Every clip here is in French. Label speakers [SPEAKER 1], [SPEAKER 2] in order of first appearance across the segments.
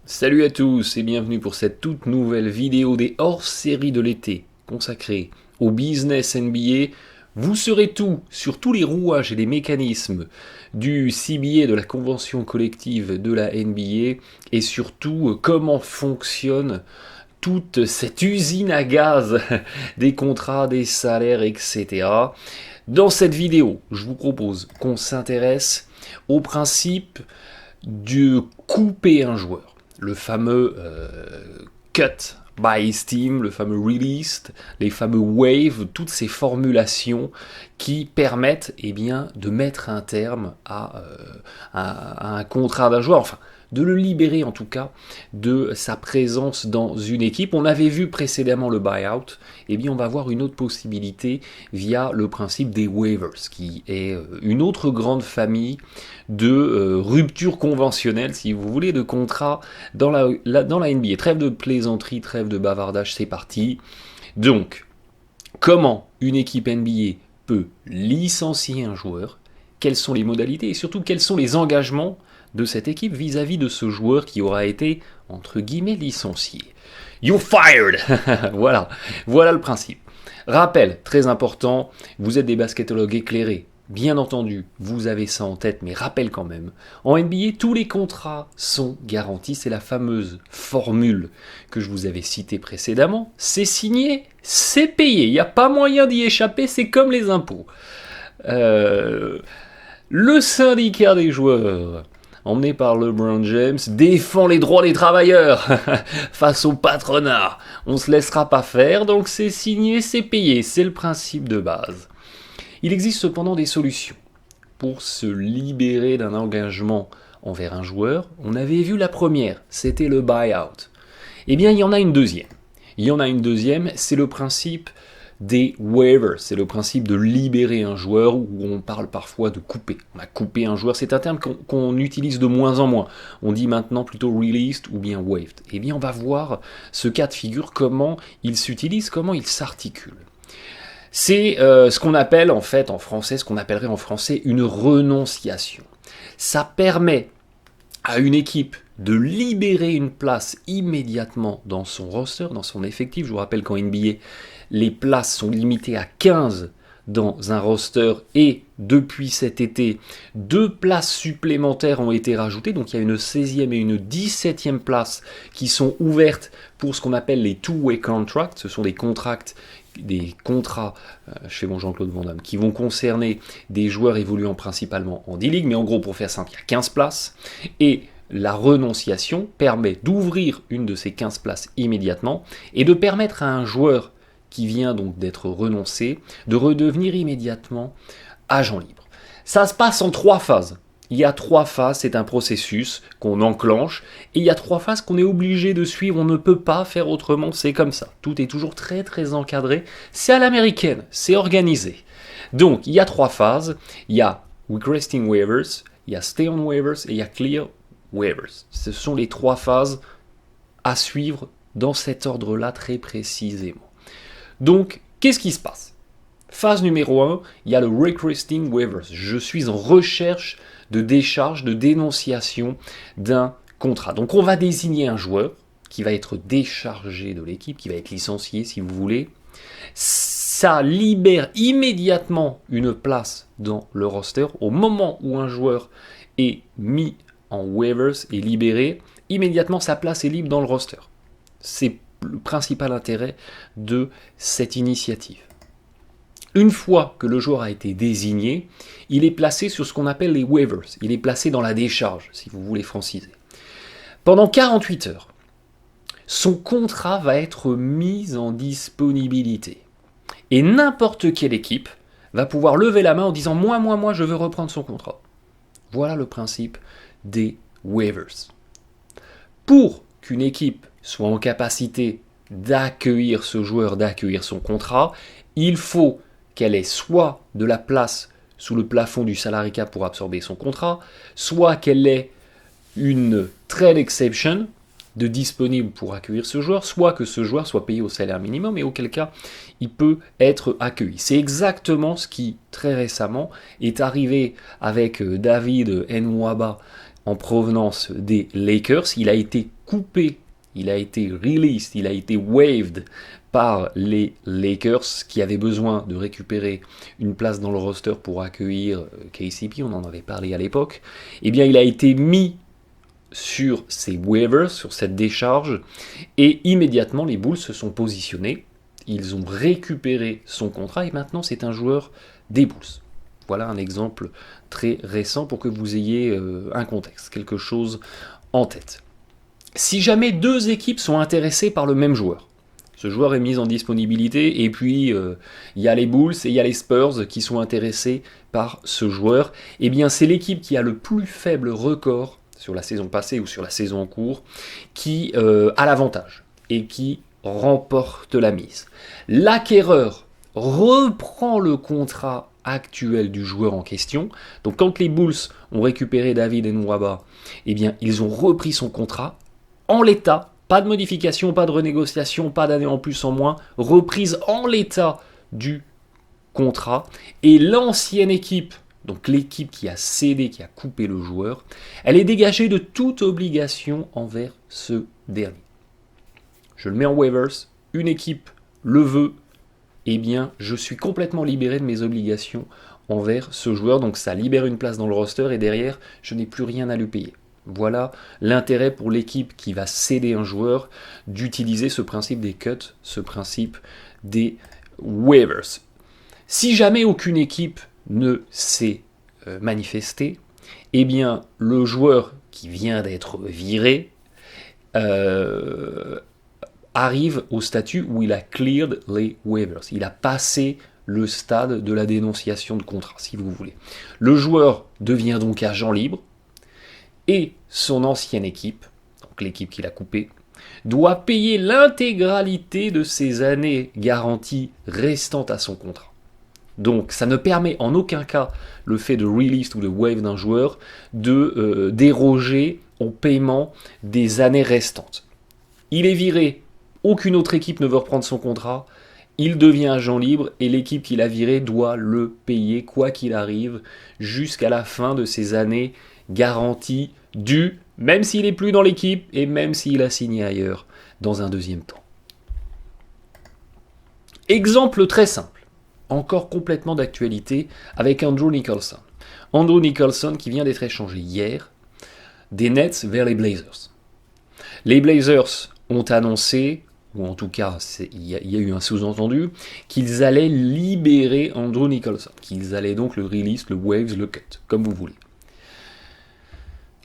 [SPEAKER 1] Salut à tous et bienvenue pour cette toute nouvelle vidéo des hors-séries de l'été consacrée au business NBA. Vous saurez tout sur tous les rouages et les mécanismes du CBA, de la convention collective de la NBA, et surtout comment fonctionne toute cette usine à gaz des contrats, des salaires, etc. Dans cette vidéo, je vous propose qu'on s'intéresse au principe de couper un joueur, le fameux cut by Steam, le fameux released, les fameux waves, toutes ces formulations qui permettent de mettre un terme à un contrat d'un joueur, enfin de le libérer en tout cas de sa présence dans une équipe. On avait vu précédemment le buyout, on va voir une autre possibilité via le principe des waivers, qui est une autre grande famille de rupture conventionnelle, si vous voulez, de contrats dans la NBA. Trêve de plaisanterie, trêve de bavardage, c'est parti. Donc, comment une équipe NBA peut licencier un joueur? Quelles sont les modalités et surtout quels sont les engagements de cette équipe vis-à-vis de ce joueur qui aura été, entre guillemets, licencié? You're fired. Voilà le principe. Rappel, très important, vous êtes des basketologues éclairés. Bien entendu, vous avez ça en tête, mais rappel quand même. En NBA, tous les contrats sont garantis. C'est la fameuse formule que je vous avais citée précédemment. C'est signé, c'est payé. Il n'y a pas moyen d'y échapper, c'est comme les impôts. Le syndicat des joueurs, emmené par LeBron James, défend les droits des travailleurs face au patronat. On ne se laissera pas faire, donc c'est signé, c'est payé. C'est le principe de base. Il existe cependant des solutions pour se libérer d'un engagement envers un joueur. On avait vu la première, c'était le buyout. Il y en a une deuxième. C'est le principe des waivers, c'est le principe de libérer un joueur, où on parle parfois de couper. On a coupé un joueur, c'est un terme qu'on utilise de moins en moins. On dit maintenant plutôt released ou bien waived. On va voir ce cas de figure, comment il s'utilise, comment il s'articule. C'est ce qu'on appelle en français, ce qu'on appellerait en français une renonciation. Ça permet à une équipe de libérer une place immédiatement dans son roster, dans son effectif. Je vous rappelle qu'en NBA, les places sont limitées à 15 dans un roster, et depuis cet été, 2 places supplémentaires ont été rajoutées. Donc il y a une 16e et une 17e place qui sont ouvertes pour ce qu'on appelle les two-way contracts. Ce sont des contrats, je fais mon Jean-Claude Van Damme, qui vont concerner des joueurs évoluant principalement en D-League, mais en gros, pour faire simple, il y a 15 places, et la renonciation permet d'ouvrir une de ces 15 places immédiatement, et de permettre à un joueur qui vient donc d'être renoncé de redevenir immédiatement agent libre. Ça se passe en 3 phases. Il y a 3 phases, c'est un processus qu'on enclenche, et il y a 3 phases qu'on est obligé de suivre, on ne peut pas faire autrement, c'est comme ça. Tout est toujours très très encadré, c'est à l'américaine, c'est organisé. Donc il y a 3 phases, il y a requesting waivers, il y a stay on waivers, et il y a clear waivers. Ce sont les 3 phases à suivre dans cet ordre-là très précisément. Donc, qu'est-ce qui se passe? Phase numéro 1, il y a le requesting waivers. Je suis en recherche de décharge, de dénonciation d'un contrat. Donc on va désigner un joueur qui va être déchargé de l'équipe, qui va être licencié si vous voulez. Ça libère immédiatement une place dans le roster. Au moment où un joueur est mis en waivers et libéré, immédiatement sa place est libre dans le roster. C'est le principal intérêt de cette initiative. Une fois que le joueur a été désigné, il est placé sur ce qu'on appelle les waivers. Il est placé dans la décharge, si vous voulez franciser. Pendant 48 heures, son contrat va être mis en disponibilité. Et n'importe quelle équipe va pouvoir lever la main en disant « Moi, je veux reprendre son contrat ». Voilà le principe des waivers. Pour qu'une équipe soit en capacité d'accueillir ce joueur, d'accueillir son contrat, il faut qu'elle ait soit de la place sous le plafond du salary cap pour absorber son contrat, soit qu'elle ait une trade exception de disponible pour accueillir ce joueur, soit que ce joueur soit payé au salaire minimum, et auquel cas il peut être accueilli. C'est exactement ce qui, très récemment, est arrivé avec David Nwaba en provenance des Lakers. Il a été coupé, il a été released, il a été waived par les Lakers qui avaient besoin de récupérer une place dans le roster pour accueillir KCP, on en avait parlé à l'époque, eh bien il a été mis sur ces waivers, sur cette décharge, et immédiatement les Bulls se sont positionnés, ils ont récupéré son contrat et maintenant c'est un joueur des Bulls. Voilà un exemple très récent pour que vous ayez un contexte, quelque chose en tête. Si jamais deux équipes sont intéressées par le même joueur, ce joueur est mis en disponibilité et puis il y a les Bulls et il y a les Spurs qui sont intéressés par ce joueur, eh bien c'est l'équipe qui a le plus faible record sur la saison passée ou sur la saison en cours qui a l'avantage et qui remporte la mise. L'acquéreur reprend le contrat actuel du joueur en question. Donc quand les Bulls ont récupéré David Nwaba, eh bien ils ont repris son contrat en l'état, pas de modification, pas de renégociation, pas d'année en plus en moins, reprise en l'état du contrat. Et l'ancienne équipe, donc l'équipe qui a cédé, qui a coupé le joueur, elle est dégagée de toute obligation envers ce dernier. Je le mets en waivers, une équipe le veut, eh bien je suis complètement libéré de mes obligations envers ce joueur, donc ça libère une place dans le roster et derrière je n'ai plus rien à lui payer. Voilà l'intérêt pour l'équipe qui va céder un joueur d'utiliser ce principe des cuts, ce principe des waivers. Si jamais aucune équipe ne s'est manifestée, eh bien le joueur qui vient d'être viré arrive au statut où il a cleared les waivers. Il a passé le stade de la dénonciation de contrat, si vous voulez. Le joueur devient donc agent libre et son ancienne équipe, donc l'équipe qu'il a coupée, doit payer l'intégralité de ses années garanties restantes à son contrat. Donc ça ne permet en aucun cas le fait de release ou de waive d'un joueur de déroger au paiement des années restantes. Il est viré, aucune autre équipe ne veut reprendre son contrat, il devient agent libre et l'équipe qui l'a viré doit le payer quoi qu'il arrive jusqu'à la fin de ses années garanties dues, même s'il n'est plus dans l'équipe et même s'il a signé ailleurs dans un deuxième temps. Exemple très simple, encore complètement d'actualité, avec Andrew Nicholson. Andrew Nicholson qui vient d'être échangé hier des Nets vers les Blazers. Les Blazers ont annoncé, ou en tout cas il y a eu un sous-entendu, qu'ils allaient libérer Andrew Nicholson, qu'ils allaient donc le release, le waive, le cut, comme vous voulez.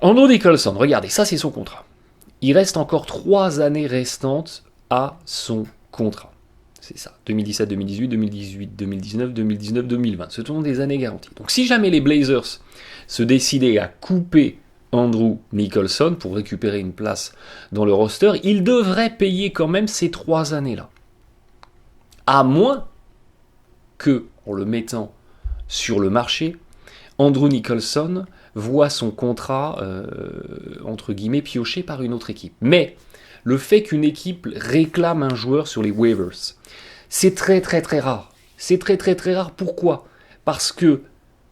[SPEAKER 1] Andrew Nicholson, regardez, ça c'est son contrat. Il reste encore 3 années restantes à son contrat. C'est ça, 2017, 2018, 2018, 2019, 2019, 2020. Ce sont des années garanties. Donc si jamais les Blazers se décidaient à couper Andrew Nicholson pour récupérer une place dans le roster, ils devraient payer quand même ces 3 années-là. À moins que, en le mettant sur le marché, Andrew Nicholson voit son contrat, entre guillemets, pioché par une autre équipe. Mais le fait qu'une équipe réclame un joueur sur les waivers, c'est très très très rare. C'est très très très rare. Pourquoi ? Parce que,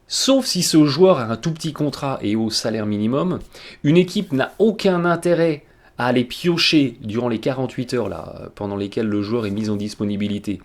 [SPEAKER 1] sauf si ce joueur a un tout petit contrat et au salaire minimum, une équipe n'a aucun intérêt à aller piocher durant les 48 heures là, pendant lesquelles le joueur est mis en disponibilité.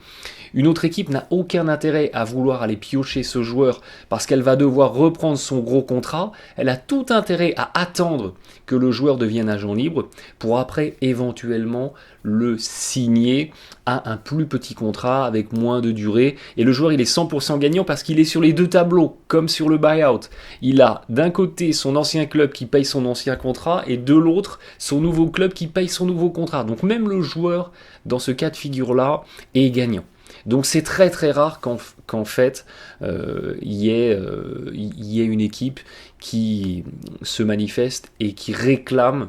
[SPEAKER 1] Une autre équipe n'a aucun intérêt à vouloir aller piocher ce joueur parce qu'elle va devoir reprendre son gros contrat. Elle a tout intérêt à attendre que le joueur devienne agent libre pour après éventuellement le signer à un plus petit contrat avec moins de durée. Et le joueur il est 100% gagnant parce qu'il est sur les deux tableaux, comme sur le buyout. Il a d'un côté son ancien club qui paye son ancien contrat et de l'autre son nouveau club qui paye son nouveau contrat. Donc même le joueur dans ce cas de figure-là est gagnant. Donc c'est très très rare qu'en fait il y ait une équipe qui se manifeste et qui réclame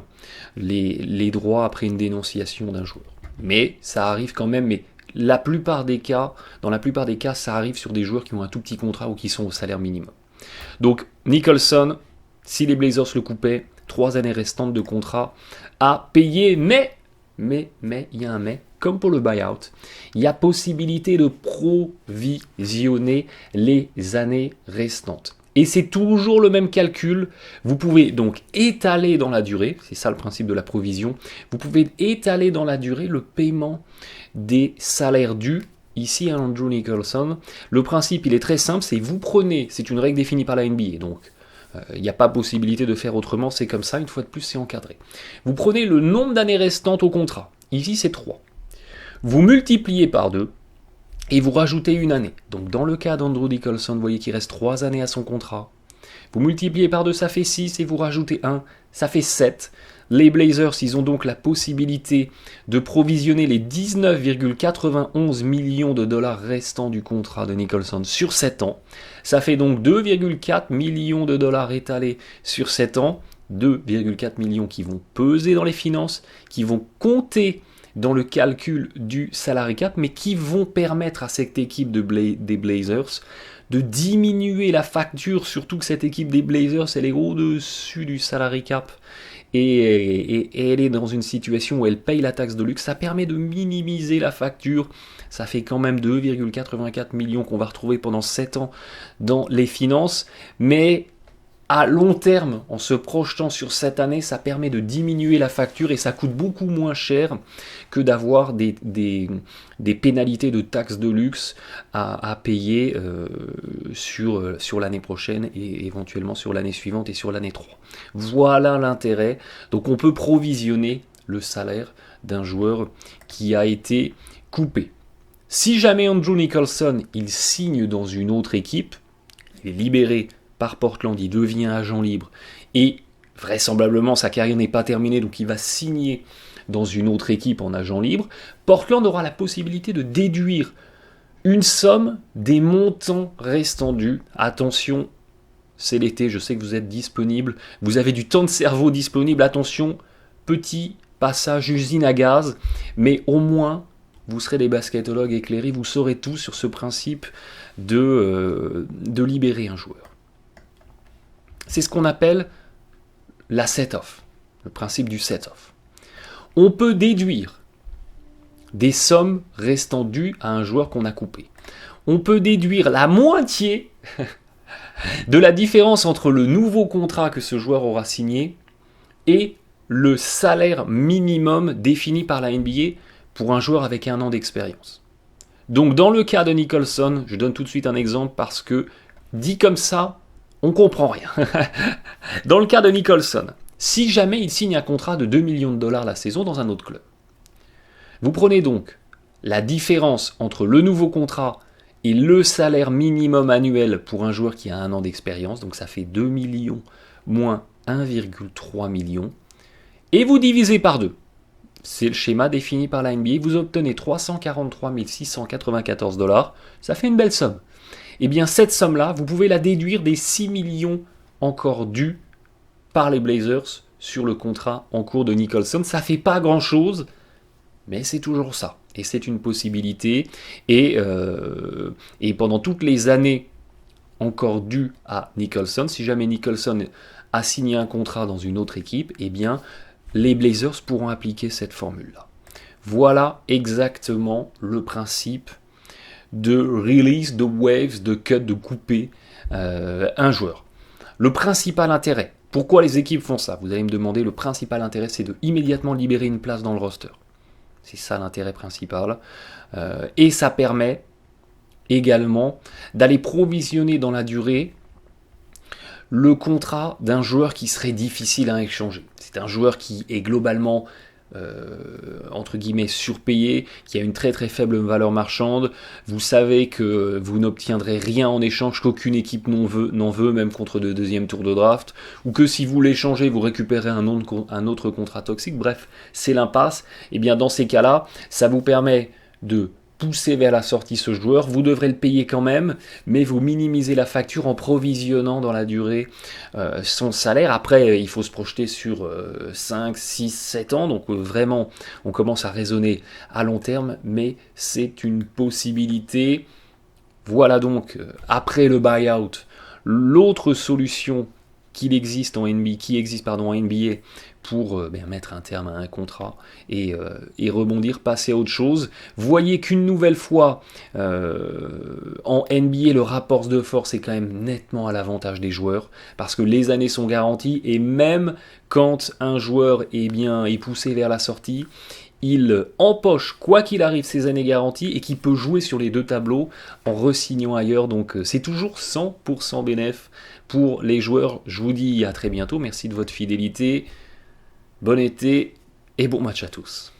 [SPEAKER 1] les droits après une dénonciation d'un joueur. Mais ça arrive quand même, mais dans la plupart des cas, ça arrive sur des joueurs qui ont un tout petit contrat ou qui sont au salaire minimum. Donc Nicholson, si les Blazers le coupaient, 3 années restantes de contrat à payer, mais il y a un mais, comme pour le buyout, il y a possibilité de provisionner les années restantes. Et c'est toujours le même calcul. Vous pouvez donc étaler dans la durée, c'est ça le principe de la provision, vous pouvez étaler dans la durée le paiement des salaires dus. Ici, à Andrew Nicholson, le principe il est très simple, c'est vous prenez, c'est une règle définie par la NBA, donc il n'y a pas possibilité de faire autrement, c'est comme ça, une fois de plus c'est encadré. Vous prenez le nombre d'années restantes au contrat, ici c'est 3. Vous multipliez par 2, et vous rajoutez une année. Donc dans le cas d'Andrew Nicholson, vous voyez qu'il reste 3 années à son contrat. Vous multipliez par 2, ça fait 6, et vous rajoutez 1, ça fait 7. Les Blazers, ils ont donc la possibilité de provisionner les 19,91 millions de dollars restants du contrat de Nicholson sur 7 ans. Ça fait donc 2,4 millions de dollars étalés sur 7 ans. 2,4 millions qui vont peser dans les finances, qui vont compter dans le calcul du salary cap, mais qui vont permettre à cette équipe des Blazers de diminuer la facture, surtout que cette équipe des Blazers, elle est au-dessus du salary cap, et elle est dans une situation où elle paye la taxe de luxe. Ça permet de minimiser la facture, ça fait quand même 2,84 millions qu'on va retrouver pendant 7 ans dans les finances, mais à long terme, en se projetant sur cette année, ça permet de diminuer la facture et ça coûte beaucoup moins cher que d'avoir des pénalités de taxes de luxe à payer sur l'année prochaine et éventuellement sur l'année suivante et sur l'année 3. Voilà l'intérêt. Donc on peut provisionner le salaire d'un joueur qui a été coupé. Si jamais Andrew Nicholson il signe dans une autre équipe, il est libéré par Portland, il devient agent libre et vraisemblablement sa carrière n'est pas terminée, donc il va signer dans une autre équipe en agent libre. Portland aura la possibilité de déduire une somme des montants restants dus. Attention, c'est l'été, je sais que vous êtes disponible, vous avez du temps de cerveau disponible, attention, petit passage usine à gaz, mais au moins vous serez des basketologues éclairés, vous saurez tout sur ce principe de libérer un joueur. C'est ce qu'on appelle la set-off, le principe du set-off. On peut déduire des sommes restant dues à un joueur qu'on a coupé. On peut déduire la moitié de la différence entre le nouveau contrat que ce joueur aura signé et le salaire minimum défini par la NBA pour un joueur avec 1 an d'expérience. Donc dans le cas de Nicholson, je donne tout de suite un exemple parce que dit comme ça, on comprend rien. Dans le cas de Nicholson, si jamais il signe un contrat de 2 millions de dollars la saison dans un autre club, vous prenez donc la différence entre le nouveau contrat et le salaire minimum annuel pour un joueur qui a 1 an d'expérience, donc ça fait 2 millions moins 1,3 million, et vous divisez par 2. C'est le schéma défini par la NBA, vous obtenez 343 694 dollars, ça fait une belle somme. Eh bien cette somme-là, vous pouvez la déduire des 6 millions encore dus par les Blazers sur le contrat en cours de Nicholson. Ça fait pas grand-chose, mais c'est toujours ça. Et c'est une possibilité. Et pendant toutes les années encore dues à Nicholson, si jamais Nicholson a signé un contrat dans une autre équipe, eh bien les Blazers pourront appliquer cette formule-là. Voilà exactement le principe de release, de waves, de cut, de couper un joueur. Le principal intérêt, pourquoi les équipes font ça? Vous allez me demander, le principal intérêt, c'est de immédiatement libérer une place dans le roster. C'est ça l'intérêt principal. Et ça permet également d'aller provisionner dans la durée le contrat d'un joueur qui serait difficile à échanger. C'est un joueur qui est globalement entre guillemets surpayé, qui a une très très faible valeur marchande. Vous savez que vous n'obtiendrez rien en échange, qu'aucune équipe n'en veut, même contre le 2e tour de draft, ou que si vous l'échangez, vous récupérez un autre contrat toxique. Bref, c'est l'impasse. Et bien dans ces cas-là, ça vous permet de pousser vers la sortie ce joueur, vous devrez le payer quand même, mais vous minimisez la facture en provisionnant dans la durée son salaire. Après, il faut se projeter sur 5, 6, 7 ans, donc vraiment, on commence à raisonner à long terme, mais c'est une possibilité. Voilà donc, après le buyout, l'autre solution qui existe en NBA pour mettre un terme à un contrat et rebondir, passer à autre chose. Voyez qu'une nouvelle fois, en NBA, le rapport de force est quand même nettement à l'avantage des joueurs, parce que les années sont garanties, et même quand un joueur est poussé vers la sortie, il empoche, quoi qu'il arrive, ses années garanties et qui peut jouer sur les deux tableaux en re-signant ailleurs. Donc c'est toujours 100% bénéf pour les joueurs. Je vous dis à très bientôt. Merci de votre fidélité. Bon été et bon match à tous.